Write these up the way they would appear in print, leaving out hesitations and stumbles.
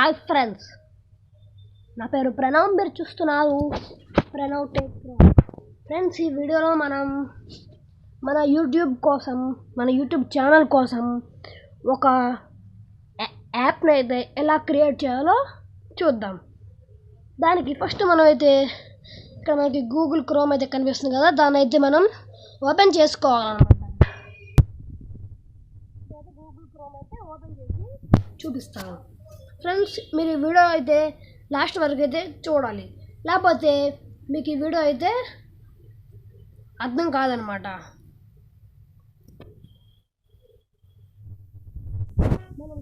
Hi friends, నా పేరు ప్రణవ్. మీరు చూస్తున్నారు ప్రణవ్ టేక్ ఫ్రెండ్స్. ఈ వీడియోలో మనం మన యూట్యూబ్ ఛానల్ కోసం ఒక యాప్ని అయితే ఎలా క్రియేట్ చేయాలో చూద్దాం. దానికి ఫస్ట్ మనం అయితే ఇక్కడ మనకి గూగుల్ క్రోమ్ అయితే కనిపిస్తుంది కదా, దాన్ని అయితే మనం ఓపెన్ చేసుకోవాలన్నమాట. గూగుల్ క్రోమ్ అయితే ఓపెన్ చేసి చూపిస్తాను ఫ్రెండ్స్. మీరు ఈ వీడియో అయితే లాస్ట్ వరకు అయితే చూడాలి, లేకపోతే మీకు ఈ వీడియో అయితే అర్థం కాదనమాట. మనం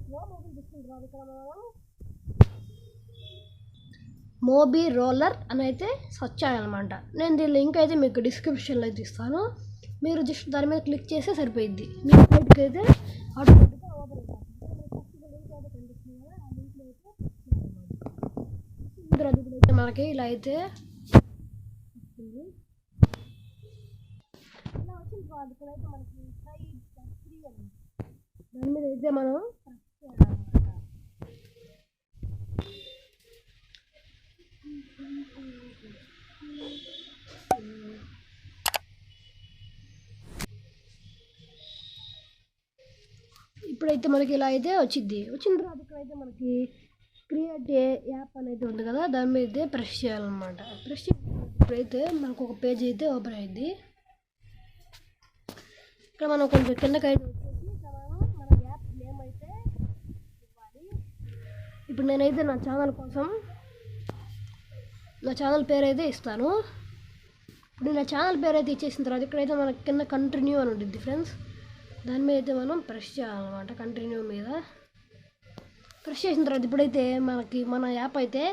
మోబీ రోలర్ అని అయితే సెర్చ్ చేయాలన్నమాట. నేను దీని లింక్ అయితే మీకు డిస్క్రిప్షన్లో అయితే ఇస్తాను. మీరు జస్ట్ దాని మీద క్లిక్ చేస్తే సరిపోయిద్ది. మీ సైట్కి అయితే ఆటోమేటిక్గా ఓపెన్ అయిపోతుంది. లింక్ అయితే కనిపిస్తుంది కదా, ఆ లింక్లో అయితే మనకి ఇలా అయితే వస్తుంది. ఇలా వచ్చిన తర్వాత ఇక్కడైతే మనకి దాని మీద అయితే మనం ఇప్పుడైతే మనకి ఇలా అయితే వచ్చిన తర్వాత ఇక్కడైతే మనకి క్రియేట్ యాప్ అనేది ఉంది కదా, దాని మీద అయితే ప్రెస్ చేయాలన్నమాట. ప్రెస్ ఇప్పుడైతే మనకు ఒక పేజ్ అయితే ఓపెన్ అయింది. ఇక్కడ మనం కొంచెం కిందకైతే వచ్చేసి మన యాప్ నేమ్ అయితే ఇవ్వాలి. ఇప్పుడు నేనైతే నా ఛానల్ పేరు అయితే ఇస్తాను. ఇప్పుడు నా ఛానల్ పేరు అయితే ఇచ్చేసిన తర్వాత ఇక్కడైతే మనకి కింద కంటిన్యూ అని ఉంటుంది ఫ్రెండ్స్. దాని మీద అయితే మనం ప్రెస్ చేయాలన్నమాట. కంటిన్యూ మీద ప్రెస్ చేసిన తర్వాత ఇప్పుడైతే మనకి మన యాప్ అయితే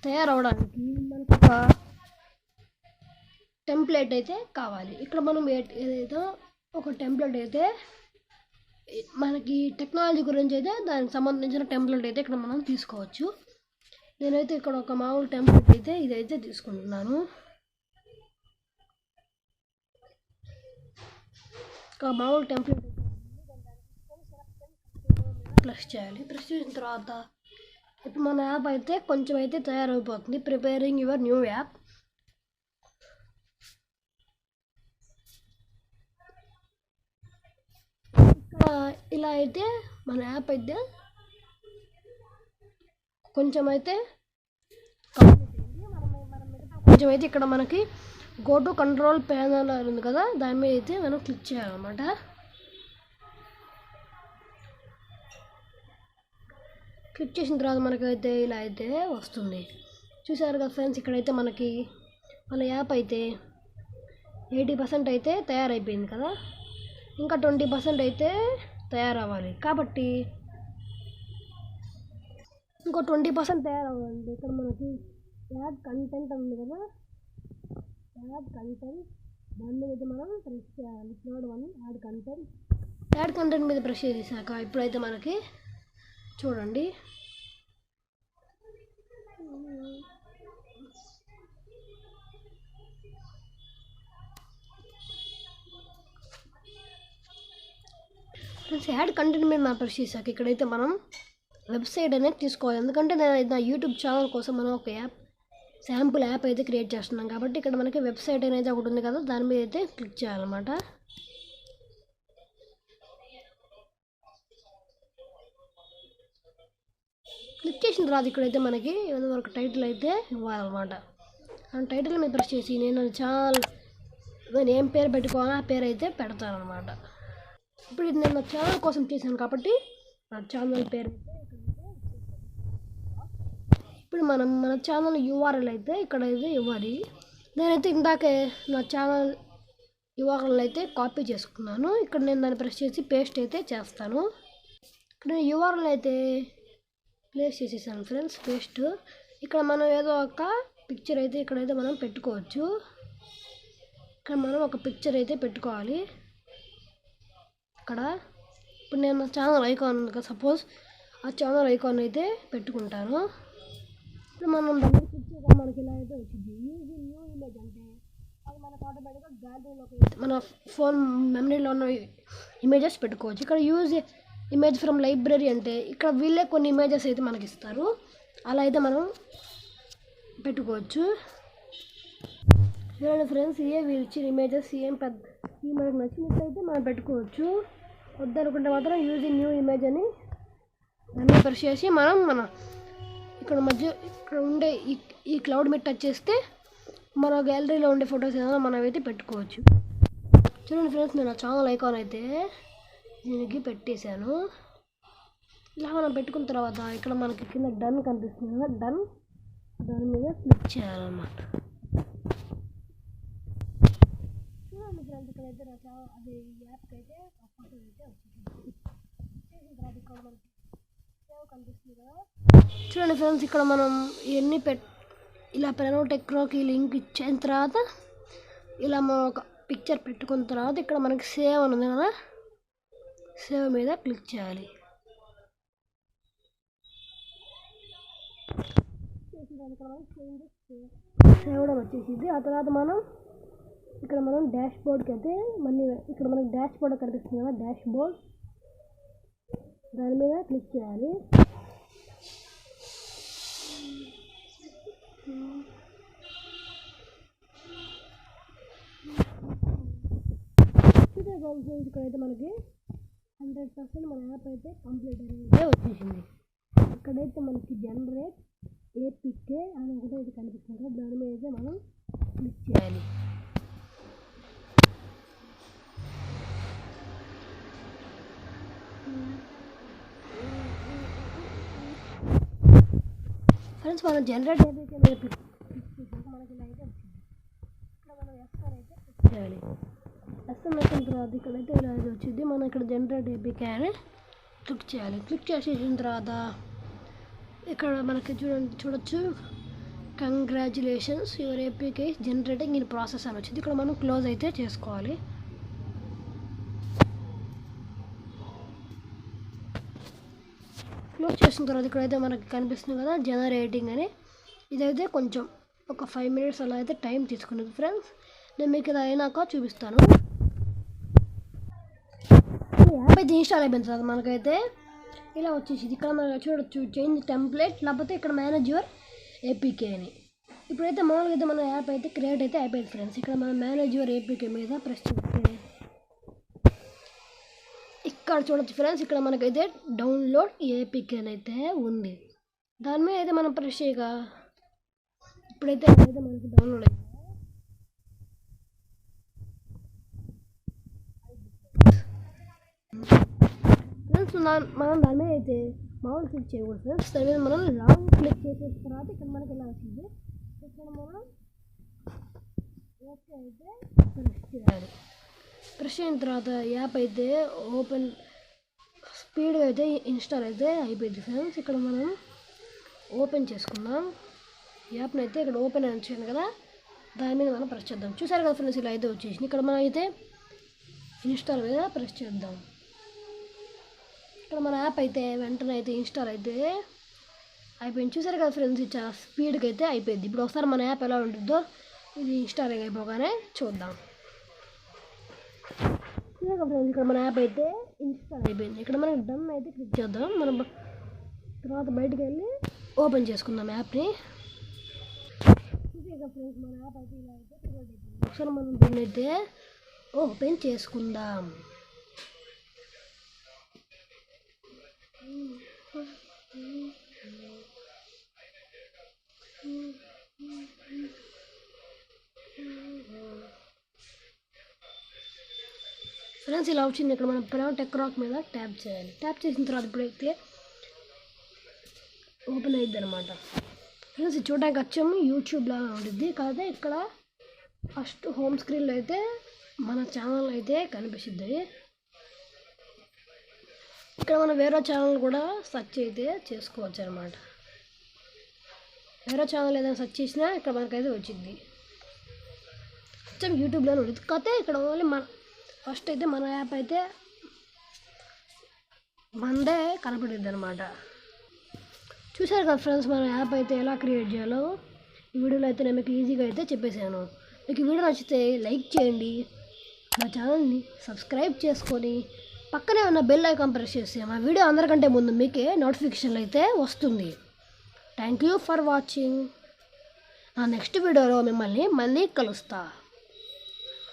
తయారవడానికి మనకు ఒక టెంప్లెట్ అయితే కావాలి. ఇక్కడ మనం ఏదైతే ఒక టెంప్లెట్ అయితే మనకి టెక్నాలజీ గురించి అయితే దానికి సంబంధించిన టెంప్లెట్ అయితే ఇక్కడ మనం తీసుకోవచ్చు. నేనైతే ఇక్కడ ఒక మామూలు టెంప్లెట్ అయితే ఇదైతే తీసుకుంటున్నాను. మామూలు టెంప్లెట్ ప్రెస్ చేయాలి. ప్రెస్ చేసిన తర్వాత ఇప్పుడు మన యాప్ అయితే కొంచెం అయితే తయారైపోతుంది. Preparing your new app. ఇక్కడ ఇలా అయితే మన యాప్ అయితే కొంచెం అయితే కొంచెం అయితే ఇక్కడ మనకి గో టు కంట్రోల్ ప్యానల్ ఉంది కదా, దాని మీద అయితే మనం క్లిక్ చేయాలన్నమాట. క్లిక్ చేసిన తర్వాత మనకైతే ఇలా అయితే వస్తుంది. చూసారు కదా ఫ్రెండ్స్, ఇక్కడైతే మనకి మన యాప్ అయితే 80% అయితే తయారైపోయింది కదా, ఇంకా 20% అయితే తయారవ్వాలి. కాబట్టి ఇంకో 20% తయారవ్వాలండి. ఇక్కడ మనకి యాడ్ కంటెంట్ ఉంది కదా, యాడ్ కంటెంట్ దాని మీద అయితే మనం ప్రెస్ చేయాలి. థర్డ్ వన్ యాడ్ కంటెంట్ మీద ప్రెస్ చేసాక ఇప్పుడైతే మనకి చూడండి ఫ్రెండ్స్, యాడ్ కంటెంట్ మీద మనం ప్రెస్ చేసాక ఇక్కడైతే మనం వెబ్సైట్ అనేది తీసుకోవాలి. ఎందుకంటే నేను నా యూట్యూబ్ ఛానల్ కోసం మనం ఒక శాంపుల్ యాప్ అయితే క్రియేట్ చేస్తున్నాం కాబట్టి ఇక్కడ మనకి వెబ్సైట్ అనేది ఒకటి ఉంది కదా, దాని మీద అయితే క్లిక్ చేయాలన్నమాట. క్లిక్ చేసిన తర్వాత ఇక్కడైతే మనకి ఏదో ఒక టైటిల్ అయితే ఇవ్వాలన్నమాట. ఆ టైటిల్ మీద ప్రెస్ చేసి నేను ఏం పేరు పెట్టుకోవాలో ఆ పేరు అయితే పెడతాను అనమాట. ఇప్పుడు ఇది నేను నా ఛానల్ కోసం చేశాను కాబట్టి నా ఛానల్ పేరు ఇప్పుడు మన ఛానల్ URL అయితే ఇక్కడైతే ఇవ్వాలి. నేనైతే ఇందాకే నా ఛానల్ URL అయితే కాపీ చేసుకున్నాను. ఇక్కడ నేను దాన్ని ప్రెస్ చేసి పేస్ట్ అయితే చేస్తాను. ఇక్కడ URL అయితే ప్లేస్ చేసేసాను ఫ్రెండ్స్, పేస్ట్. ఇక్కడ మనం ఏదో ఒక పిక్చర్ అయితే ఇక్కడైతే మనం పెట్టుకోవచ్చు. ఇక్కడ మనం ఒక పిక్చర్ అయితే పెట్టుకోవాలి. ఇక్కడ ఇప్పుడు నేను నా ఛానల్ ఐకాన్ సపోజ్ ఆ ఛానల్ ఐకాన్ అయితే పెట్టుకుంటాను. ఇప్పుడు మనం దాన్ని క్లిక్ చేయగా మనకి ఇలా అయితే వచ్చింది. యూజ్ న్యూ ఇమేజ్ అంటే అది మనకు ఆటోమేటిక్గా గ్యాలరీలోకి మన ఫోన్ మెమరీలో ఉన్న ఇమేజెస్ పెట్టుకోవచ్చు. ఇక్కడ యూజ్ ఇమేజ్ ఫ్రమ్ లైబ్రరీ అంటే ఇక్కడ వీళ్ళే కొన్ని ఇమేజెస్ అయితే మనకి ఇస్తారు, అలా అయితే మనం పెట్టుకోవచ్చు. చూడండి ఫ్రెండ్స్, వీళ్ళు ఇచ్చిన ఇమేజెస్ ఏం పెద్ద మనకు నచ్చినట్లయితే మనం పెట్టుకోవచ్చు. వద్దనుకుంటే మాత్రం యూజ్ న్యూ ఇమేజ్ అని దాన్ని ప్రెస్ చేసి మన ఇక్కడ ఉండే ఈ క్లౌడ్ మీద టచ్ చేస్తే మన గ్యాలరీలో ఉండే ఫొటోస్ ఏదైనా మనం అయితే పెట్టుకోవచ్చు. చూడండి ఫ్రెండ్స్, నేను నా ఛానల్ ఐకాన్ అయితే దీనికి పెట్టేశాను. ఇలా మనం పెట్టుకున్న తర్వాత ఇక్కడ మనకి కింద డన్ కనిపిస్తుంది కదా, దాని మీద క్లిక్ చేయాలన్నమాట. చూడండి ఫ్రెండ్స్, ఇక్కడైతే అది యాప్కి అయితే ఫోటో అయితే వచ్చింది. చేసిన తర్వాత ఇక్కడ మనకి సేవ్ కనిపిస్తుంది కదా. చూడండి ఫ్రెండ్స్, ఇక్కడ మనం ఇవన్నీ ఇలా ప్రణవ్ లింక్ ఇచ్చిన తర్వాత ఇలా మనం ఒక పిక్చర్ పెట్టుకున్న తర్వాత ఇక్కడ మనకి సేవ్ అని ఉంది కదా, సేవ్ మీద క్లిక్ చేయాలి. సేవ్ అని వచ్చేసింది. ఆ తర్వాత ఇక్కడ మనం డాష్ బోర్డ్కి అయితే మళ్ళీ ఇక్కడ మనకి డాష్ బోర్డ్ కనిపిస్తుంది కదా, డాష్ బోర్డ్ దాని మీద క్లిక్ చేయాలి. ఇక్కడైతే మనకి 100% మన యాప్ అయితే కంప్లీట్ అయితే వచ్చేసింది. ఇక్కడైతే మనకి జనరేట్ ఏపీకే అని ఒకటి అయితే కనిపిస్తుంది, దాని మీద అయితే మనం క్లిక్ చేయాలి. ఫ్రెండ్స్, మనం జనరేట్ ఏపీకే మీద క్లిక్ చేసాక మనకి ఇలా అయితే వచ్చింది. ఇక్కడ మనం ఎస్ఆర్ అయితే క్లిక్ చేయాలి. ఎస్ఎం వచ్చిన తర్వాత ఇక్కడైతే ఇలా అయితే వచ్చింది. మనం ఇక్కడ జనరేట్ ఏపీకే అని క్లిక్ చేయాలి. క్లిక్ చేసేసిన తర్వాత ఇక్కడ మనకి చూడొచ్చు congratulations your APK generating in process అని వచ్చింది. ఇక్కడ మనం క్లోజ్ అయితే చేసుకోవాలి. క్లోజ్ చేసిన తర్వాత ఇక్కడైతే మనకి కనిపిస్తుంది కదా జనరేటింగ్ అని. ఇదైతే కొంచెం ఒక 5 minutes అలా అయితే టైం తీసుకునేది ఫ్రెండ్స్. నేను మీకు ఇది అయినాక చూపిస్తాను. యాప్ అయితే ఇన్స్టాల్ అయిపోయిన తర్వాత మనకైతే ఇలా వచ్చేసింది. ఇక్కడ మనం చూడొచ్చు చేంజ్ టెంప్లెట్, లేకపోతే ఇక్కడ మేనేజ్ యువర్ ఏపీకే అని. ఇప్పుడైతే మామూలుగా అయితే మన యాప్ అయితే క్రియేట్ అయితే అయిపోయింది ఫ్రెండ్స్. ఇక్కడ మనం మేనేజ్ యువర్ ఏపీకే మీద ప్రెస్ చేస్తే ఇక్కడ చూడొచ్చు ఫ్రెండ్స్, ఇక్కడ మనకైతే డౌన్లోడ్ ఏపీకే అని అయితే ఉంది. దాని మీద అయితే మనం ప్రెస్ చేయగా ఇప్పుడైతే మనకి డౌన్లోడ్ అయింది. ఫ్రెండ్స్, మనం దాని మీద అయితే మామూలు క్లిక్ చేయకూడదు ఫ్రెండ్స్. దాని మీద మనం లాంగ్ క్లిక్ చేసిన తర్వాత ఇక్కడ మనకి ఎలా వచ్చింది, ఇక్కడ మనం ఓకే అయితే ప్రెస్ చేయాలి. ప్రెస్ అయిన తర్వాత యాప్ అయితే ఓపెన్ స్పీడ్గా అయితే ఇన్స్టాల్ అయితే అయిపోయింది ఫ్రెండ్స్. ఇక్కడ మనం ఓపెన్ చేసుకుందాం యాప్ని అయితే. ఇక్కడ ఓపెన్ అని వచ్చింది కదా, దాని మీద మనం ప్రెస్ చేద్దాం. చూసారు కదా ఫ్రెండ్స్, ఇలా అయితే వచ్చేసింది. ఇక్కడ మనం అయితే ఇన్స్టాల్ మీద ప్రెస్ చేద్దాం. ఇక్కడ మన యాప్ అయితే వెంటనే అయితే ఇన్స్టాల్ అయితే అయిపోయింది. చూసారు కదా ఫ్రెండ్స్, చాలా స్పీడ్గా అయితే అయిపోయింది. ఇప్పుడు ఒకసారి మన యాప్ ఎలా ఉంటుందో ఇది ఇన్స్టాల్ అయిపోగానే చూద్దాం. చూసారు కదా ఫ్రెండ్స్, ఇక్కడ మన యాప్ అయితే ఇన్స్టాల్ అయిపోయింది. ఇక్కడ మనం డన్ అయితే క్లిక్ చేద్దాం. మనం తర్వాత బయటకు వెళ్ళి ఓపెన్ చేసుకుందాం యాప్ని. చూసారు కదా ఫ్రెండ్స్, మన యాప్ అయితే ఇలా అయితే ఒకసారి మనం దీన్ని అయితే ఓపెన్ చేసుకుందాం. ఫ్రెండ్స్, ఇలా వచ్చింది. ఇక్కడ మనం ప్రణవ్ టెక్ రాక్ మీద ట్యాప్ చేయాలి. ట్యాప్ చేసిన తర్వాత ఇప్పుడైతే ఓపెన్ అయ్యిద్ది అనమాట. ఫ్రెండ్స్, ఇది చూడడానికి వచ్చాము యూట్యూబ్లో ఉంటుంది. కాకపోతే ఇక్కడ ఫస్ట్ హోమ్ స్క్రీన్లో అయితే మన ఛానల్ అయితే కనిపిస్తుంది. ఇక్కడ మనం వేరే ఛానల్ కూడా సెర్చ్ అయితే చేసుకోవచ్చు అనమాట. వేరే ఛానల్ ఏదైనా సెర్చ్ చేసినా ఇక్కడ మనకైతే వచ్చింది. వచ్చాము యూట్యూబ్లోనే ఉంటుంది. కాకపోతే ఇక్కడ ఓన్లీ ఫస్ట్ అయితే మన యాప్ అయితే మనదే కనపడుద్ది అనమాట. చూసారు కదా ఫ్రెండ్స్, మన యాప్ అయితే ఎలా క్రియేట్ చేయాలో ఈ వీడియోలో అయితే నేను మీకు ఈజీగా అయితే చెప్పేశాను. మీకు ఈ వీడియో నచ్చితే లైక్ చేయండి, మా ఛానల్ని సబ్స్క్రైబ్ చేసుకొని పక్కనే ఉన్న బెల్ ఐకాన్ ప్రెస్ చేసి మా వీడియో అందరికంటే ముందు మీకే నోటిఫికేషన్లు అయితే వస్తుంది. Thank you for watching. నా నెక్స్ట్ వీడియోలో మిమ్మల్ని మళ్ళీ కలుస్తా.